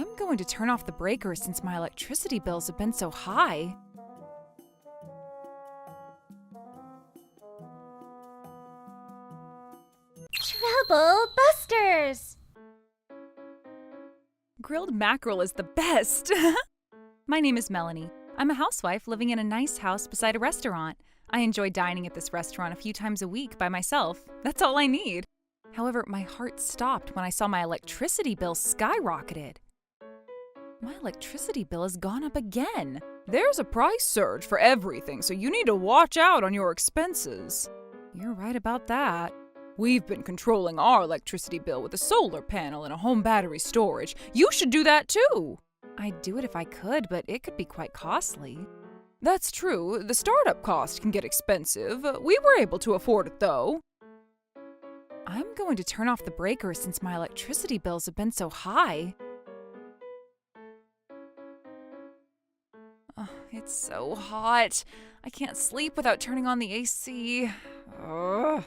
I'm going to turn off the breaker since my electricity bills have been so high. Trouble Busters! Grilled mackerel is the best! My name is Melanie. I'm a housewife living in a nice house beside a restaurant. I enjoy dining at this restaurant a few times a week by myself. That's all I need. However, my heart stopped when I saw my electricity bill skyrocketed. My electricity bill has gone up again. There's a price surge for everything, so you need to watch out on your expenses. You're right about that. We've been controlling our electricity bill with a solar panel and a home battery storage. You should do that too. I'd do it if I could, but it could be quite costly. That's true. The startup cost can get expensive. We were able to afford it though. I'm going to turn off the breaker since my electricity bills have been so high. Oh, it's so hot. I can't sleep without turning on the AC. Ugh.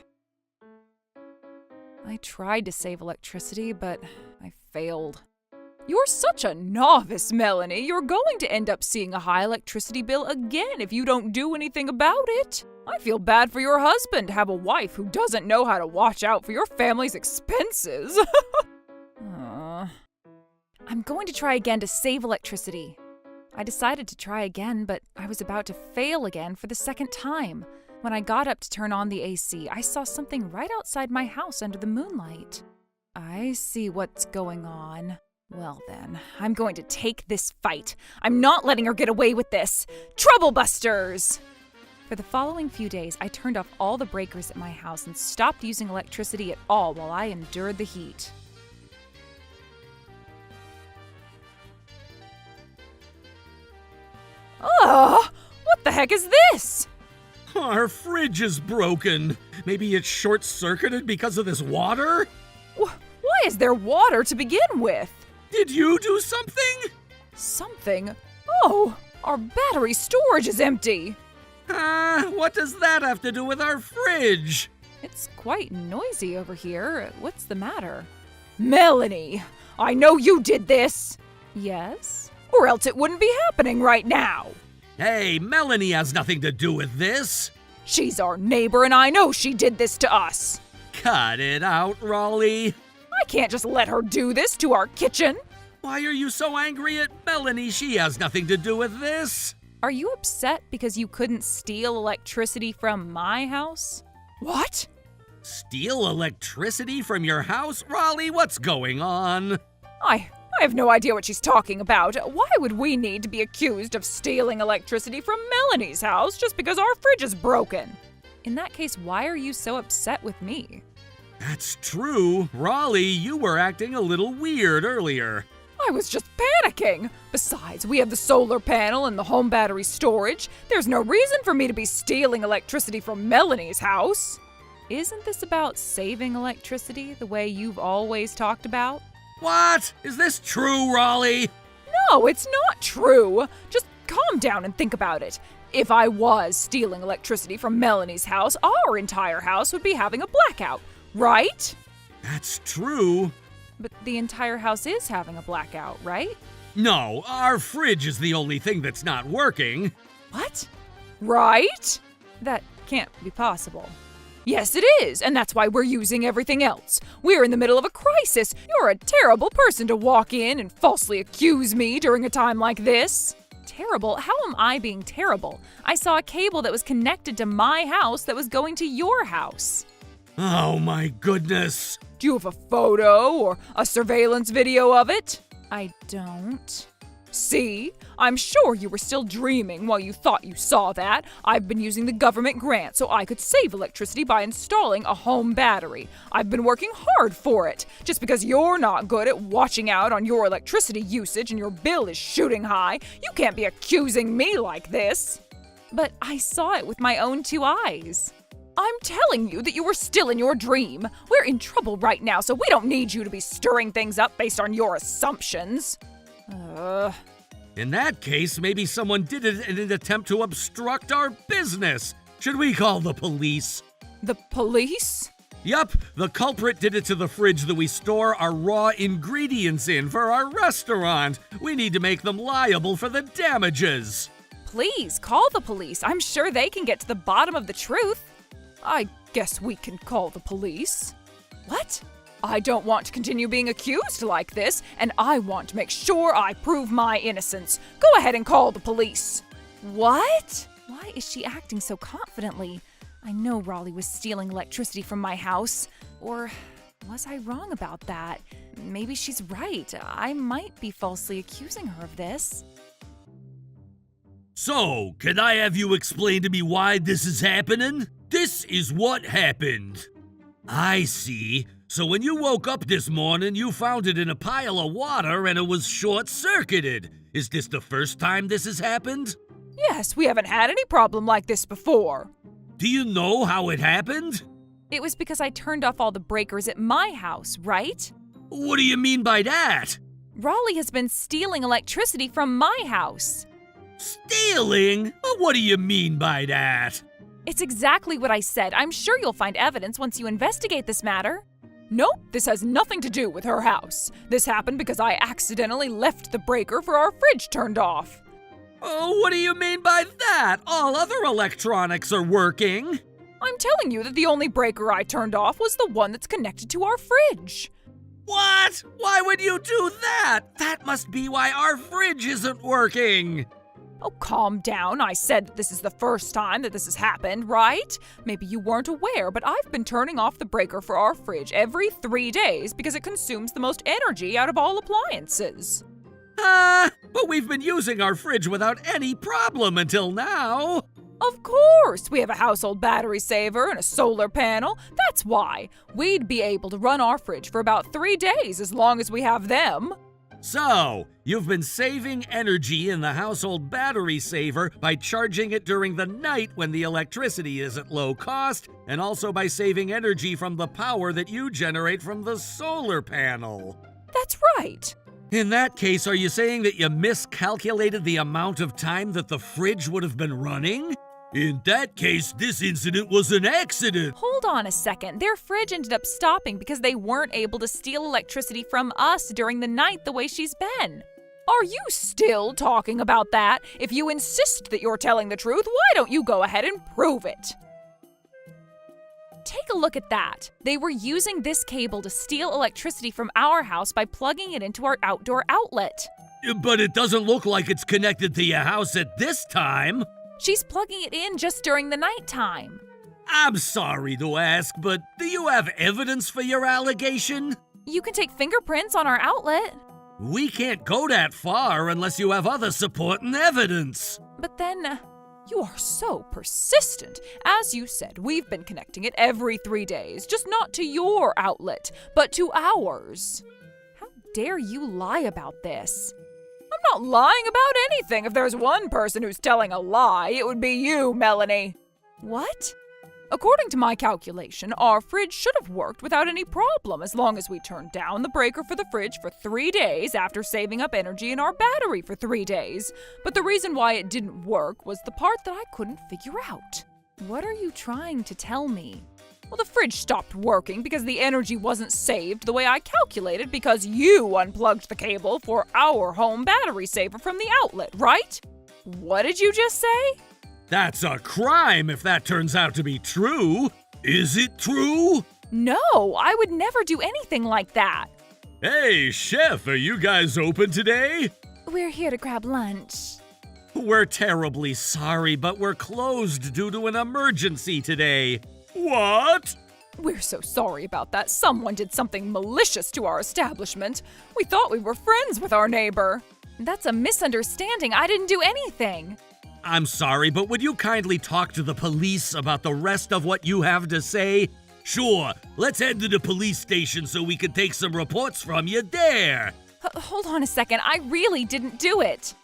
I tried to save electricity, but I failed. You're such a novice, Melanie. You're going to end up seeing a high electricity bill again if you don't do anything about it. I feel bad for your husband to have a wife who doesn't know how to watch out for your family's expenses. I'm going to try again to save electricity. I decided to try again, but I was about to fail again for the second time. When I got up to turn on the AC, I saw something right outside my house under the moonlight. I see what's going on. Well then, I'm going to take this fight. I'm not letting her get away with this. Trouble Busters! For the following few days, I turned off all the breakers at my house and stopped using electricity at all while I endured the heat. Ugh! What the heck is this? Our fridge is broken. Maybe it's short-circuited because of this water? Why is there water to begin with? Did you do something? Something? Oh, our battery storage is empty. What does that have to do with our fridge? It's quite noisy over here. What's the matter? Melanie, I know you did this. Yes? Or else it wouldn't be happening right now. Hey, Melanie has nothing to do with this. She's our neighbor and I know she did this to us. Cut it out, Raleigh. I can't just let her do this to our kitchen. Why are you so angry at Melanie? She has nothing to do with this. Are you upset because you couldn't steal electricity from my house? What? Steal electricity from your house? Raleigh, what's going on? I have no idea what she's talking about. Why would we need to be accused of stealing electricity from Melanie's house just because our fridge is broken? In that case, why are you so upset with me? That's true. Raleigh, you were acting a little weird earlier. I was just panicking. Besides, we have the solar panel and the home battery storage. There's no reason for me to be stealing electricity from Melanie's house. Isn't this about saving electricity the way you've always talked about? What? Is this true, Raleigh? No, it's not true. Just calm down and think about it. If I was stealing electricity from Melanie's house, our entire house would be having a blackout, right? That's true. But the entire house is having a blackout, right? No, our fridge is the only thing that's not working. What? Right? That can't be possible. Yes, it is, and that's why we're using everything else. We're in the middle of a crisis. You're a terrible person to walk in and falsely accuse me during a time like this. Terrible? How am I being terrible? I saw a cable that was connected to my house that was going to your house. Oh my goodness. Do you have a photo or a surveillance video of it? I don't. See? I'm sure you were still dreaming while you thought you saw that. I've been using the government grant so I could save electricity by installing a home battery. I've been working hard for it. Just because you're not good at watching out on your electricity usage and your bill is shooting high, you can't be accusing me like this. But I saw it with my own 2 eyes. I'm telling you that you were still in your dream. We're in trouble right now, so we don't need you to be stirring things up based on your assumptions. In that case, maybe someone did it in an attempt to obstruct our business. Should we call the police? The police? Yup, the culprit did it to the fridge that we store our raw ingredients in for our restaurant. We need to make them liable for the damages. Please, call the police. I'm sure they can get to the bottom of the truth. I guess we can call the police. What? I don't want to continue being accused like this, and I want to make sure I prove my innocence. Go ahead and call the police. What? Why is she acting so confidently? I know Raleigh was stealing electricity from my house. Or was I wrong about that? Maybe she's right. I might be falsely accusing her of this. So, can I have you explain to me why this is happening? This is what happened. I see. So when you woke up this morning, you found it in a pile of water and it was short-circuited. Is this the first time this has happened? Yes, we haven't had any problem like this before. Do you know how it happened? It was because I turned off all the breakers at my house, right? What do you mean by that? Raleigh has been stealing electricity from my house. Stealing? What do you mean by that? It's exactly what I said. I'm sure you'll find evidence once you investigate this matter. Nope, this has nothing to do with her house. This happened because I accidentally left the breaker for our fridge turned off. Oh, what do you mean by that? All other electronics are working. I'm telling you that the only breaker I turned off was the one that's connected to our fridge. What? Why would you do that? That must be why our fridge isn't working. Oh, calm down. I said that this is the first time that this has happened, right? Maybe you weren't aware, but I've been turning off the breaker for our fridge every 3 days because it consumes the most energy out of all appliances. But we've been using our fridge without any problem until now. Of course! We have a household battery saver and a solar panel. That's why. We'd be able to run our fridge for about 3 days as long as we have them. So, you've been saving energy in the household battery saver by charging it during the night when the electricity is at low cost, and also by saving energy from the power that you generate from the solar panel. That's right. In that case, are you saying that you miscalculated the amount of time that the fridge would have been running? In that case, this incident was an accident. Hold on a second. Their fridge ended up stopping because they weren't able to steal electricity from us during the night the way she's been. Are you still talking about that? If you insist that you're telling the truth, why don't you go ahead and prove it? Take a look at that. They were using this cable to steal electricity from our house by plugging it into our outdoor outlet. But it doesn't look like it's connected to your house at this time. She's plugging it in just during the nighttime. I'm sorry to ask, but do you have evidence for your allegation? You can take fingerprints on our outlet. We can't go that far unless you have other supporting evidence. But then, you are so persistent. As you said, we've been connecting it every 3 days, just not to your outlet, but to ours. How dare you lie about this? I'm not lying about anything. If there's one person who's telling a lie, it would be you, Melanie. What? According to my calculation, our fridge should have worked without any problem as long as we turned down the breaker for the fridge for 3 days after saving up energy in our battery for 3 days. But the reason why it didn't work was the part that I couldn't figure out. What are you trying to tell me? Well, the fridge stopped working because the energy wasn't saved the way I calculated because you unplugged the cable for our home battery saver from the outlet, right? What did you just say? That's a crime if that turns out to be true. Is it true? No, I would never do anything like that. Hey, Chef, are you guys open today? We're here to grab lunch. We're terribly sorry, but we're closed due to an emergency today. What? We're so sorry about that. Someone did something malicious to our establishment. We thought we were friends with our neighbor. That's a misunderstanding. I didn't do anything. I'm sorry, but would you kindly talk to the police about the rest of what you have to say? Sure, let's head to the police station so we can take some reports from you there. Hold on a second. I really didn't do it.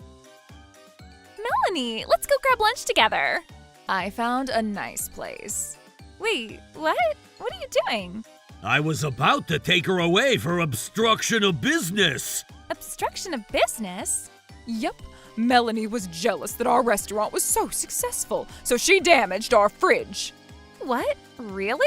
Melanie, let's go grab lunch together. I found a nice place. Wait, what? What are you doing? I was about to take her away for obstruction of business. Obstruction of business? Yep. Melanie was jealous that our restaurant was so successful, so she damaged our fridge. What? Really?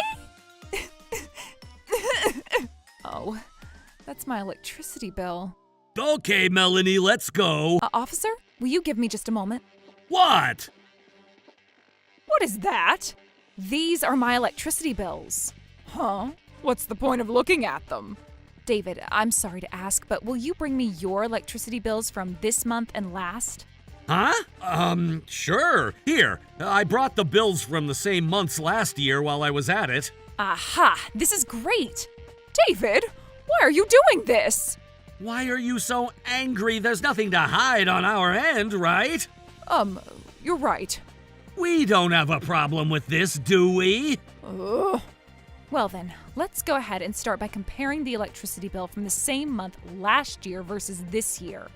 That's my electricity bill. Okay, Melanie, let's go. Officer, will you give me just a moment? What? What is that? These are my electricity bills. Huh? What's the point of looking at them? David, I'm sorry to ask, but will you bring me your electricity bills from this month and last? Huh? Sure. Here, I brought the bills from the same months last year while I was at it. Aha! This is great! David, why are you doing this? Why are you so angry? There's nothing to hide on our end, right? You're right. We don't have a problem with this, do we? Ugh. Well then, let's go ahead and start by comparing the electricity bill from the same month last year versus this year.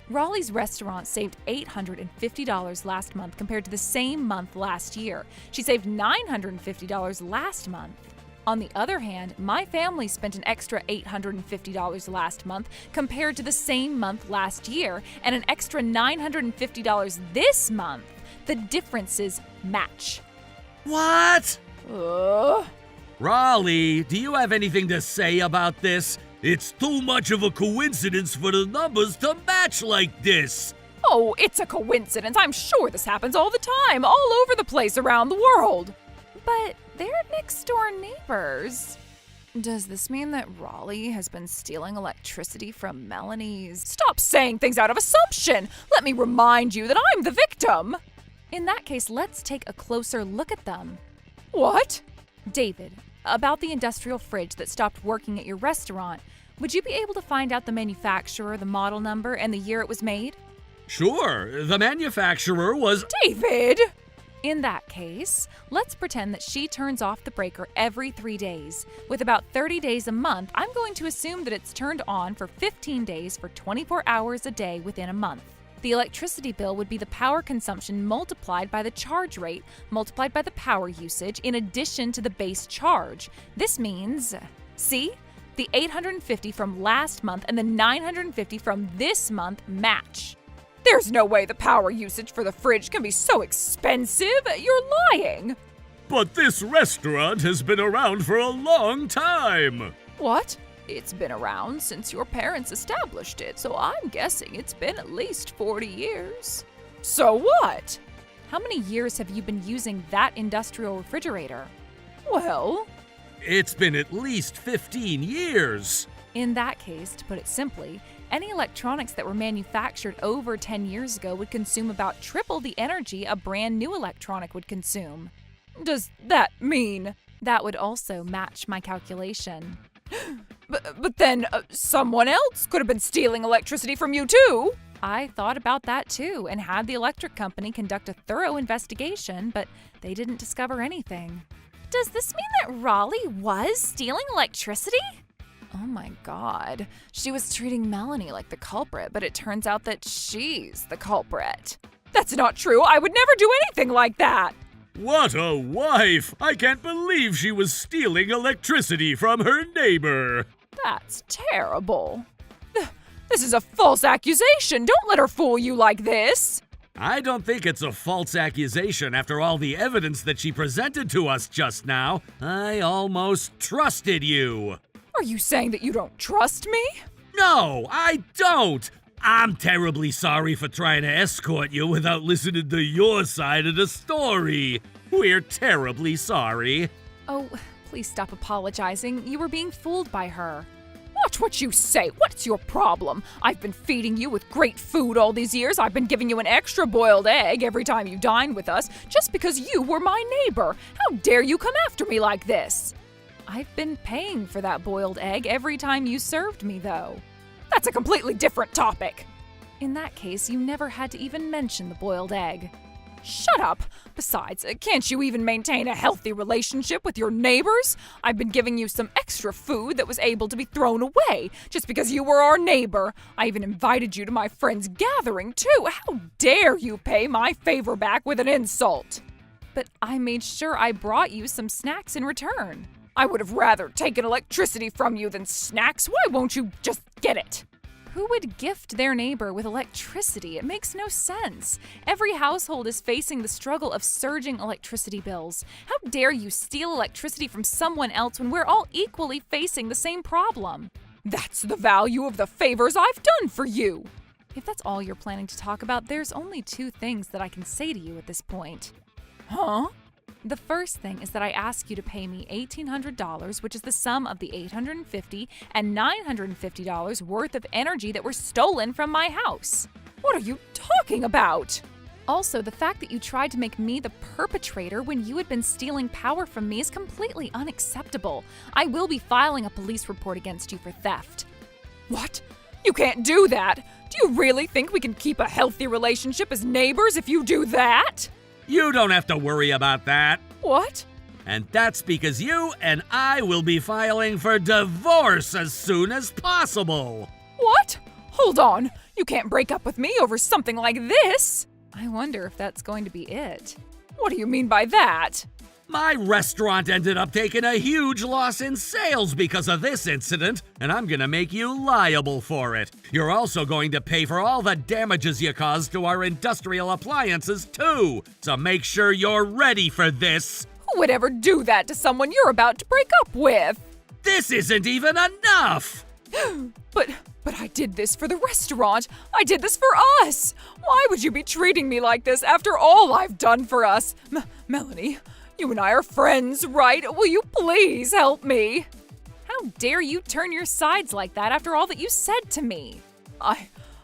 Raleigh's restaurant saved $850 last month compared to the same month last year. She saved $950 last month. On the other hand, my family spent an extra $850 last month compared to the same month last year, and an extra $950 this month. The differences match. What? Ugh. Raleigh, do you have anything to say about this? It's too much of a coincidence for the numbers to match like this. Oh, it's a coincidence. I'm sure this happens all the time, all over the place around the world. But they're next door neighbors. Does this mean that Raleigh has been stealing electricity from Melanie's? Stop saying things out of assumption! Let me remind you that I'm the victim! In that case, let's take a closer look at them. What? David, about the industrial fridge that stopped working at your restaurant, would you be able to find out the manufacturer, the model number, and the year it was made? Sure, the manufacturer was... David! In that case, let's pretend that she turns off the breaker every 3 days. With about 30 days a month, I'm going to assume that it's turned on for 15 days for 24 hours a day within a month. The electricity bill would be the power consumption multiplied by the charge rate, multiplied by the power usage, in addition to the base charge. This means, see? The $850 from last month and the $950 from this month match. There's no way the power usage for the fridge can be so expensive. You're lying. But this restaurant has been around for a long time. What? It's been around since your parents established it, so I'm guessing it's been at least 40 years. So what? How many years have you been using that industrial refrigerator? Well, It's been at least 15 years. in that case, to put it simply, any electronics that were manufactured over 10 years ago would consume about triple the energy a brand new electronic would consume. Does that mean? That would also match my calculation. But then someone else could have been stealing electricity from you too. I thought about that too and had the electric company conduct a thorough investigation, but they didn't discover anything. Does this mean that Raleigh was stealing electricity? Oh my god. She was treating Melanie like the culprit, but it turns out that she's the culprit. That's not true. I would never do anything like that. What a wife! I can't believe she was stealing electricity from her neighbor. That's terrible. This is a false accusation. Don't let her fool you like this. I don't think it's a false accusation after all the evidence that she presented to us just now. I almost trusted you. Are you saying that you don't trust me? No, I don't. I'm terribly sorry for trying to escort you without listening to your side of the story. We're terribly sorry. Oh, please stop apologizing. You were being fooled by her. Watch what you say. What's your problem? I've been feeding you with great food all these years. I've been giving you an extra boiled egg every time you dine with us, just because you were my neighbor. How dare you come after me like this? I've been paying for that boiled egg every time you served me, though. That's a completely different topic. In that case, you never had to even mention the boiled egg. Shut up! Besides, can't you even maintain a healthy relationship with your neighbors? I've been giving you some extra food that was able to be thrown away just because you were our neighbor. I even invited you to my friend's gathering, too. How dare you pay my favor back with an insult? But I made sure I brought you some snacks in return. I would have rather taken electricity from you than snacks. Why won't you just get it? Who would gift their neighbor with electricity? It makes no sense. Every household is facing the struggle of surging electricity bills. How dare you steal electricity from someone else when we're all equally facing the same problem? That's the value of the favors I've done for you. If that's all you're planning to talk about, there's only two things that I can say to you at this point. Huh? The first thing is that I ask you to pay me $1,800, which is the sum of the $850 and $950 worth of energy that were stolen from my house. What are you talking about? Also, the fact that you tried to make me the perpetrator when you had been stealing power from me is completely unacceptable. I will be filing a police report against you for theft. What? You can't do that! Do you really think we can keep a healthy relationship as neighbors if you do that? You don't have to worry about that. What? And that's because you and I will be filing for divorce as soon as possible. What? Hold on. You can't break up with me over something like this. I wonder if that's going to be it. What do you mean by that? My restaurant ended up taking a huge loss in sales because of this incident, and I'm gonna make you liable for it. You're also going to pay for all the damages you caused to our industrial appliances, too. So make sure you're ready for this. Who would ever do that to someone you're about to break up with? This isn't even enough! But I did this for the restaurant. I did this for us. Why would you be treating me like this after all I've done for us? Melanie, you and I are friends, right? Will you please help me? How dare you turn your sides like that after all that you said to me?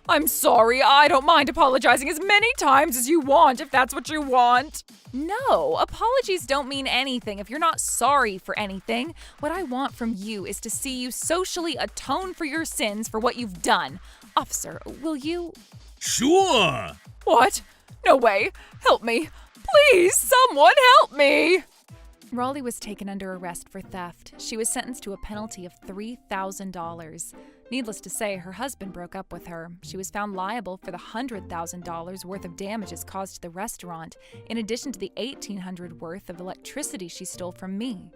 I'm sorry. I don't mind apologizing as many times as you want, if that's what you want. No, apologies don't mean anything if you're not sorry for anything. What I want from you is to see you socially atone for your sins for what you've done. Officer, will you? Sure! What? No way. Help me. Please, someone help me! Raleigh was taken under arrest for theft. She was sentenced to a penalty of $3,000. Needless to say, her husband broke up with her. She was found liable for the $100,000 worth of damages caused to the restaurant, in addition to the $1,800 worth of electricity she stole from me.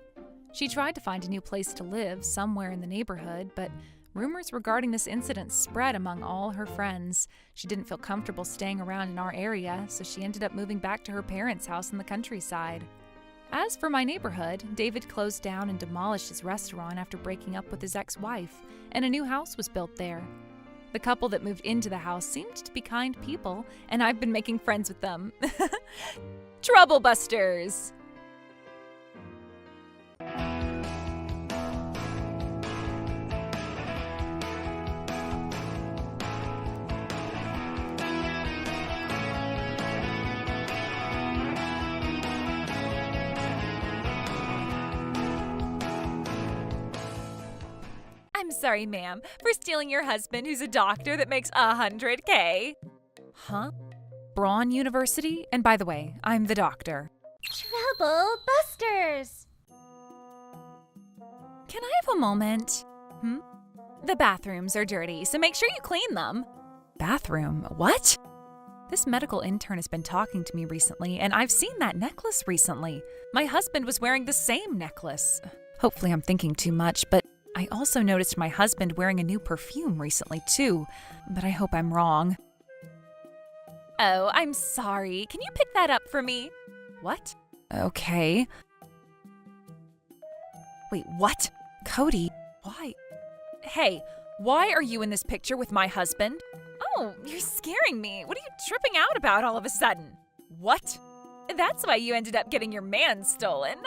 She tried to find a new place to live somewhere in the neighborhood, but rumors regarding this incident spread among all her friends. She didn't feel comfortable staying around in our area, so she ended up moving back to her parents' house in the countryside. As for my neighborhood, David closed down and demolished his restaurant after breaking up with his ex-wife, and a new house was built there. The couple that moved into the house seemed to be kind people, and I've been making friends with them. Troublebusters! I'm sorry, ma'am, for stealing your husband who's a doctor that makes $100K. Huh? Braun University? And by the way, I'm the doctor. Trouble Busters! Can I have a moment? The bathrooms are dirty, so make sure you clean them. Bathroom? What? This medical intern has been talking to me recently, and I've seen that necklace recently. My husband was wearing the same necklace. Hopefully I'm thinking too much, but I also noticed my husband wearing a new perfume recently too, but I hope I'm wrong. Oh, I'm sorry. Can you pick that up for me? What? Okay. Wait, what? Cody, why? Hey, why are you in this picture with my husband? Oh, you're scaring me. What are you tripping out about all of a sudden? What? That's why you ended up getting your man stolen.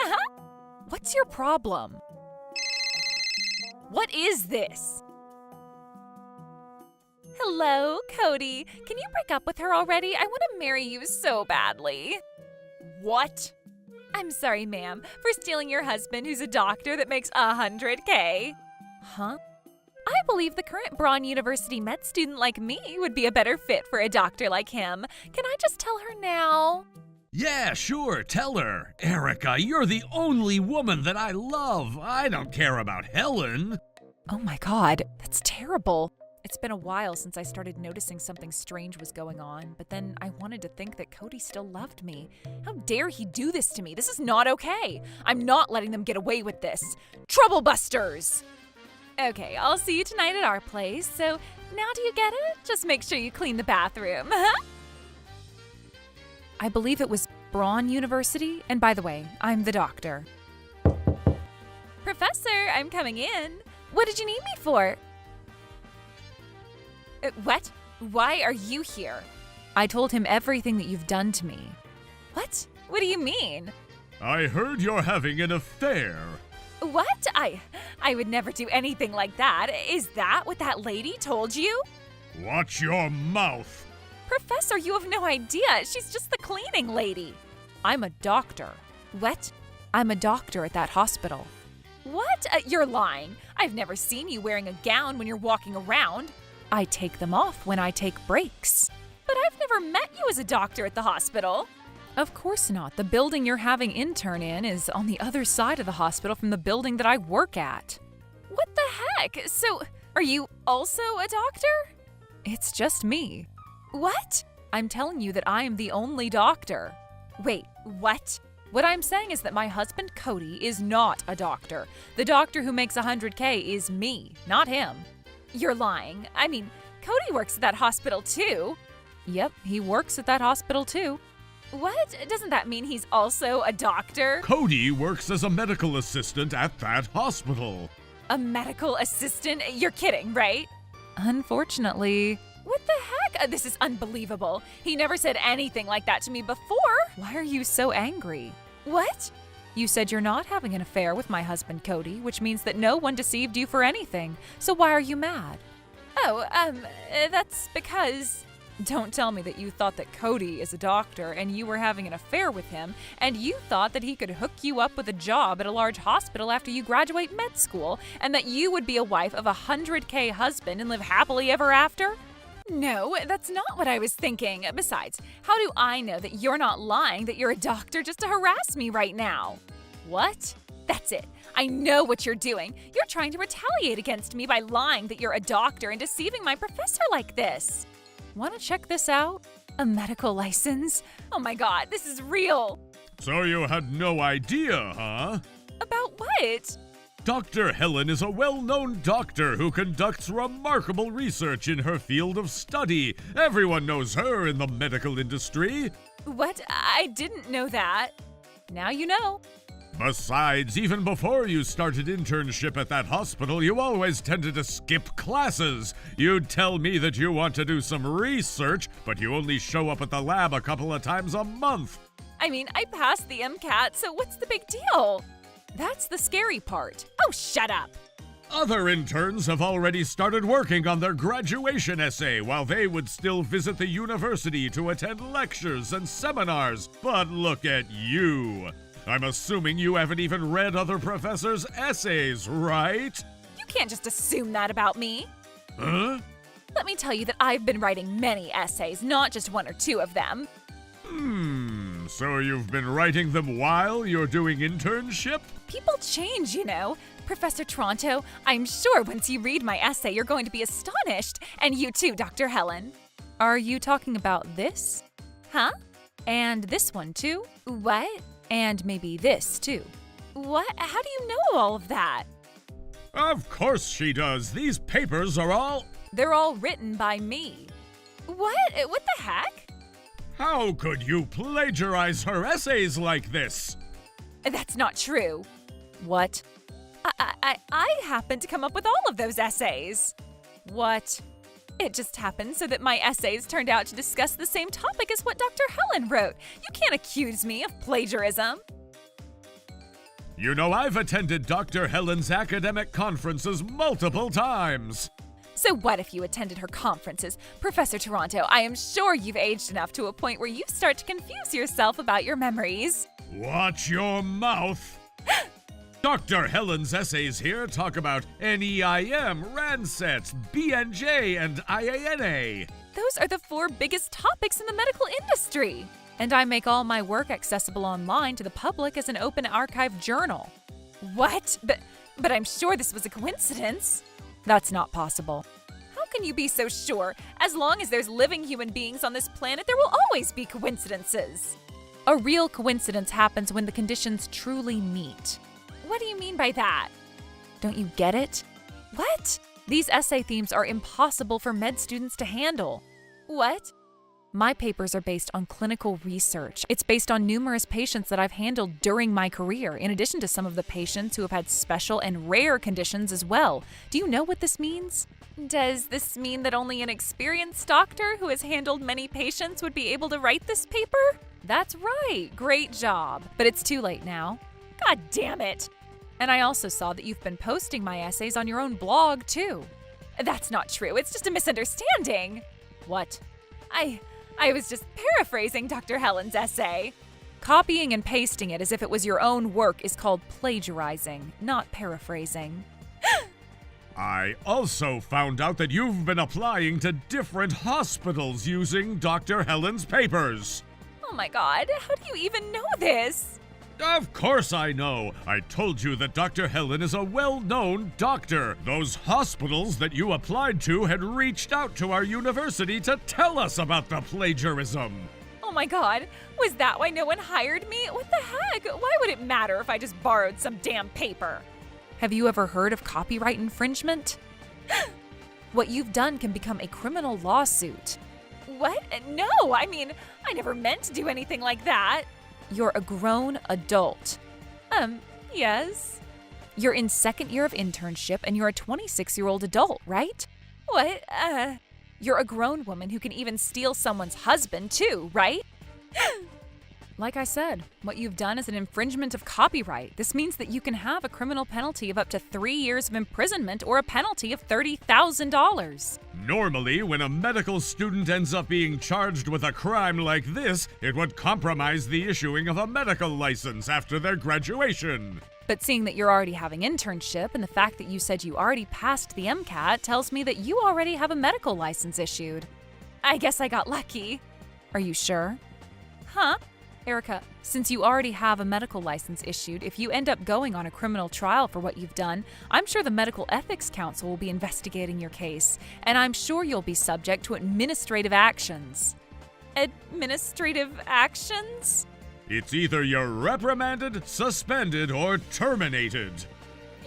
What's your problem? What is this? Hello, Cody. Can you break up with her already? I want to marry you so badly. What? I'm sorry, ma'am, for stealing your husband who's a doctor that makes $100K. Huh? I believe the current Braun University med student like me would be a better fit for a doctor like him. Can I just tell her now? Yeah, sure, tell her. Erica, you're the only woman that I love. I don't care about Helen. Oh my God, that's terrible. It's been a while since I started noticing something strange was going on, but then I wanted to think that Cody still loved me. How dare he do this to me? This is not okay. I'm not letting them get away with this. Troublebusters! Okay, I'll see you tonight at our place, so now do you get it? Just make sure you clean the bathroom. I believe it was Braun University, and by the way, I'm the doctor. Professor, I'm coming in. What did you need me for? What? Why are you here? I told him everything that you've done to me. What? What do you mean? I heard you're having an affair. What? I would never do anything like that. Is that what that lady told you? Watch your mouth. Professor, you have no idea. She's just the cleaning lady. I'm a doctor. What? I'm a doctor at that hospital. What? You're lying. I've never seen you wearing a gown when you're walking around. I take them off when I take breaks. But I've never met you as a doctor at the hospital. Of course not. The building you're having intern in is on the other side of the hospital from the building that I work at. What the heck? So, are you also a doctor? It's just me. What? I'm telling you that I am the only doctor. Wait, what? What I'm saying is that my husband Cody is not a doctor. The doctor who makes $100K is me, not him. You're lying. I mean, Cody works at that hospital too. Yep, he works at that hospital too. What? Doesn't that mean he's also a doctor? Cody works as a medical assistant at that hospital. A medical assistant? You're kidding, right? Unfortunately. What the heck? This is unbelievable. He never said anything like that to me before. Why are you so angry? What? You said you're not having an affair with my husband Cody, which means that no one deceived you for anything. So why are you mad? Oh, that's because... Don't tell me that you thought that Cody is a doctor and you were having an affair with him, and you thought that he could hook you up with a job at a large hospital after you graduate med school, and that you would be a wife of a $100K husband and live happily ever after? No, that's not what I was thinking. Besides, how do I know that you're not lying that you're a doctor just to harass me right now? What? That's it. I know what you're doing. You're trying to retaliate against me by lying that you're a doctor and deceiving my professor like this. Want to check this out? A medical license? Oh my god, this is real! So you had no idea, huh? About what? Dr. Helen is a well-known doctor who conducts remarkable research in her field of study. Everyone knows her in the medical industry. What? I didn't know that. Now you know. Besides, even before you started internship at that hospital, you always tended to skip classes. You'd tell me that you want to do some research, but you only show up at the lab a couple of times a month. I mean, I passed the MCAT, so what's the big deal? That's the scary part. Oh, shut up! Other interns have already started working on their graduation essay while they would still visit the university to attend lectures and seminars. But look at you. I'm assuming you haven't even read other professors' essays, right? You can't just assume that about me. Huh? Let me tell you that I've been writing many essays, not just one or two of them. So you've been writing them while you're doing internship? People change, you know. Professor Toronto, I'm sure once you read my essay, you're going to be astonished. And you too, Dr. Helen. Are you talking about this? Huh? And this one too? What? And maybe this too. What? How do you know all of that? Of course she does. These papers are all... They're all written by me. What? What the heck? How could you plagiarize her essays like this? That's not true. What? I happened to come up with all of those essays. What? It just happened so that my essays turned out to discuss the same topic as what Dr. Helen wrote. You can't accuse me of plagiarism. You know, I've attended Dr. Helen's academic conferences multiple times. So what if you attended her conferences? Professor Toronto, I am sure you've aged enough to a point where you start to confuse yourself about your memories. Watch your mouth. Dr. Helen's essays here talk about NEIM, RANSETs, BNJ, and IANA. Those are the 4 biggest topics in the medical industry. And I make all my work accessible online to the public as an open archive journal. What? But I'm sure this was a coincidence. That's not possible. How can you be so sure? As long as there's living human beings on this planet, there will always be coincidences. A real coincidence happens when the conditions truly meet. What do you mean by that? Don't you get it? What? These essay themes are impossible for med students to handle. What? My papers are based on clinical research. It's based on numerous patients that I've handled during my career, in addition to some of the patients who have had special and rare conditions as well. Do you know what this means? Does this mean that only an experienced doctor who has handled many patients would be able to write this paper? That's right. Great job. But it's too late now. God damn it! And I also saw that you've been posting my essays on your own blog, too. That's not true. It's just a misunderstanding. What? I was just paraphrasing Dr. Helen's essay. Copying and pasting it as if it was your own work is called plagiarizing, not paraphrasing. I also found out that you've been applying to different hospitals using Dr. Helen's papers. Oh my god, how do you even know this? Of course I know. I told you that Dr. Helen is a well-known doctor. Those hospitals that you applied to had reached out to our university to tell us about the plagiarism. Oh my god, was that why no one hired me? What the heck? Why would it matter if I just borrowed some damn paper? Have you ever heard of copyright infringement? What you've done can become a criminal lawsuit. What? No, I mean, I never meant to do anything like that. You're a grown adult. Yes. You're in second year of internship and you're a 26-year-old adult, right? What? You're a grown woman who can even steal someone's husband too, right? Like I said, what you've done is an infringement of copyright. This means that you can have a criminal penalty of up to 3 years of imprisonment or a penalty of $30,000. Normally, when a medical student ends up being charged with a crime like this, it would compromise the issuing of a medical license after their graduation. But seeing that you're already having internship and the fact that you said you already passed the MCAT tells me that you already have a medical license issued. I guess I got lucky. Are you sure? Huh? Erica, since you already have a medical license issued, if you end up going on a criminal trial for what you've done, I'm sure the Medical Ethics Council will be investigating your case, and I'm sure you'll be subject to administrative actions. Administrative actions? It's either you're reprimanded, suspended, or terminated.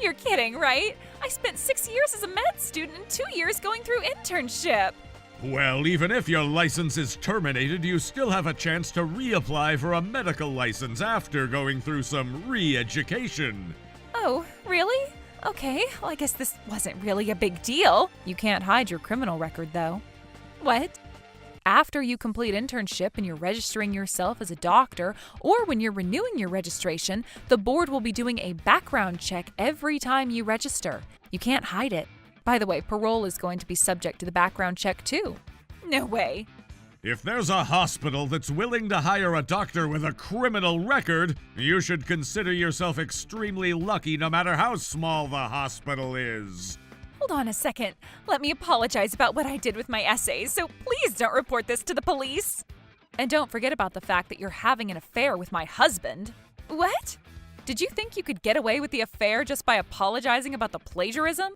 You're kidding, right? I spent 6 years as a med student and 2 years going through internship. Well, even if your license is terminated, you still have a chance to reapply for a medical license after going through some re-education. Oh, really? Okay, well, I guess this wasn't really a big deal. You can't hide your criminal record, though. What? After you complete internship and you're registering yourself as a doctor, or when you're renewing your registration, the board will be doing a background check every time you register. You can't hide it. By the way, parole is going to be subject to the background check too. No way. If there's a hospital that's willing to hire a doctor with a criminal record, you should consider yourself extremely lucky no matter how small the hospital is. Hold on a second. Let me apologize about what I did with my essays, so please don't report this to the police. And don't forget about the fact that you're having an affair with my husband. What? Did you think you could get away with the affair just by apologizing about the plagiarism?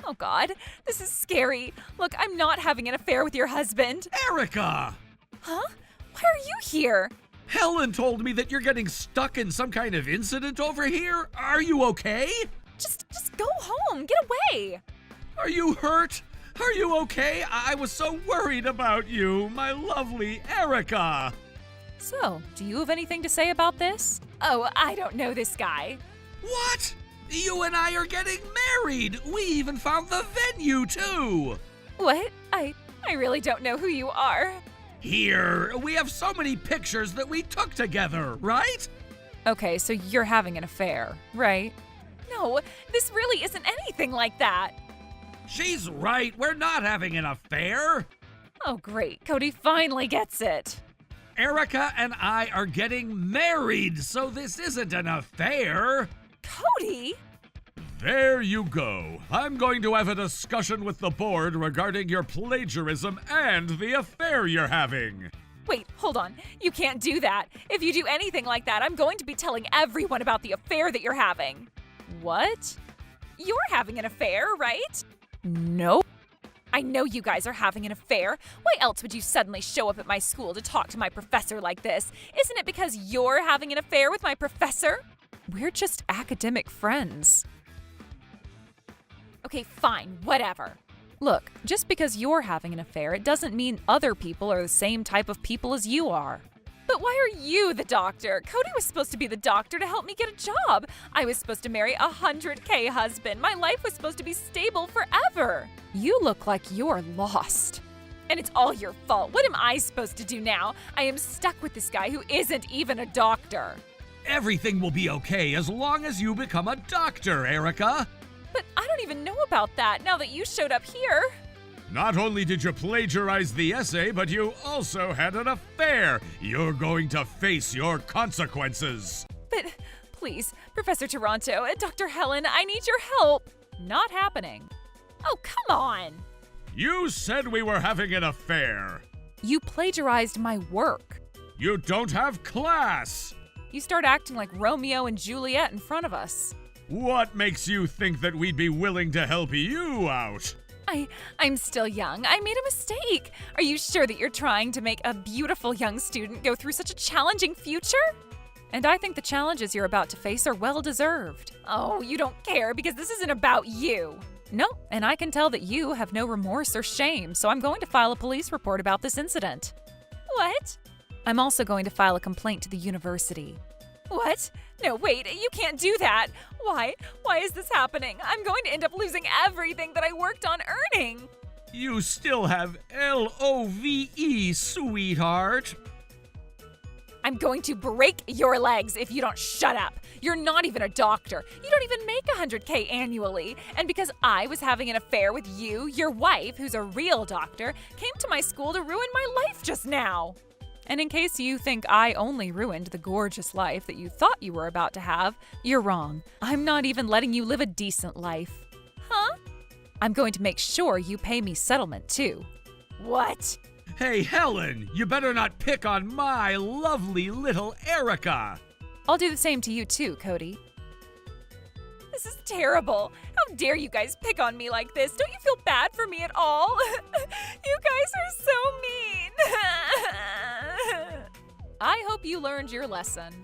Oh God, this is scary. Look, I'm not having an affair with your husband. Erica! Huh? Why are you here? Helen told me that you're getting stuck in some kind of incident over here. Are you okay? Just go home. Get away. Are you hurt? Are you okay? I was so worried about you, my lovely Erica. So, do you have anything to say about this? Oh, I don't know this guy. What? You and I are getting married. We even found the venue, too. What? I really don't know who you are. Here, we have so many pictures that we took together, right? Okay, so you're having an affair, right? No, this really isn't anything like that. She's right. We're not having an affair. Oh, great. Cody finally gets it. Erica and I are getting married, so this isn't an affair. Cody? There you go. I'm going to have a discussion with the board regarding your plagiarism and the affair you're having. Wait, hold on. You can't do that. If you do anything like that, I'm going to be telling everyone about the affair that you're having. What? You're having an affair, right? Nope. I know you guys are having an affair. Why else would you suddenly show up at my school to talk to my professor like this? Isn't it because you're having an affair with my professor? We're just academic friends. Okay, fine, whatever. Look, just because you're having an affair, it doesn't mean other people are the same type of people as you are. But why are you the doctor? Cody was supposed to be the doctor to help me get a job. I was supposed to marry a $100K husband. My life was supposed to be stable forever. You look like you're lost. And it's all your fault. What am I supposed to do now? I am stuck with this guy who isn't even a doctor. Everything will be okay as long as you become a doctor, Erica. But I don't even know about that now that you showed up here. Not only did you plagiarize the essay, but you also had an affair. You're going to face your consequences. But please, Professor Toronto, Dr. Helen, I need your help. Not happening. Oh, come on. You said we were having an affair. You plagiarized my work. You don't have class. You start acting like Romeo and Juliet in front of us. What makes you think that we'd be willing to help you out? I'm still young. I made a mistake. Are you sure that you're trying to make a beautiful young student go through such a challenging future? And I think the challenges you're about to face are well-deserved. Oh, you don't care because this isn't about you. No, and I can tell that you have no remorse or shame, so I'm going to file a police report about this incident. What? I'm also going to file a complaint to the university. What? No, wait, you can't do that. Why? Why is this happening? I'm going to end up losing everything that I worked on earning. You still have LOVE, sweetheart. I'm going to break your legs if you don't shut up. You're not even a doctor. You don't even make $100K annually. And because I was having an affair with you, your wife, who's a real doctor, came to my school to ruin my life just now. And in case you think I only ruined the gorgeous life that you thought you were about to have, you're wrong. I'm not even letting you live a decent life. Huh? I'm going to make sure you pay me settlement, too. What? Hey, Helen, you better not pick on my lovely little Erica. I'll do the same to you, too, Cody. This is terrible. How dare you guys pick on me like this? Don't you feel bad for me at all? You guys are so mean. I hope you learned your lesson.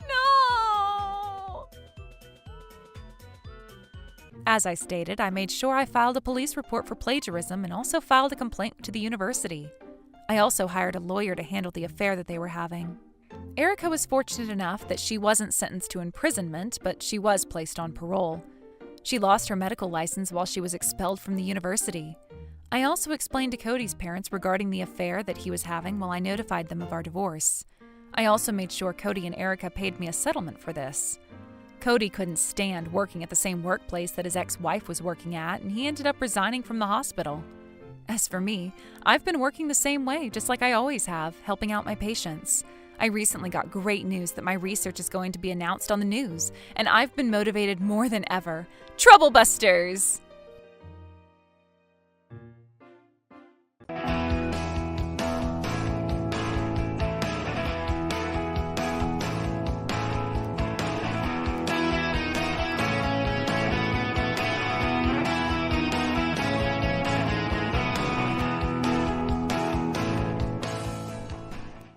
No! As I stated, I made sure I filed a police report for plagiarism and also filed a complaint to the university. I also hired a lawyer to handle the affair that they were having. Erica was fortunate enough that she wasn't sentenced to imprisonment, but she was placed on parole. She lost her medical license while she was expelled from the university. I also explained to Cody's parents regarding the affair that he was having while I notified them of our divorce. I also made sure Cody and Erica paid me a settlement for this. Cody couldn't stand working at the same workplace that his ex-wife was working at, and he ended up resigning from the hospital. As for me, I've been working the same way, just like I always have, helping out my patients. I recently got great news that my research is going to be announced on the news, and I've been motivated more than ever. Trouble Busters!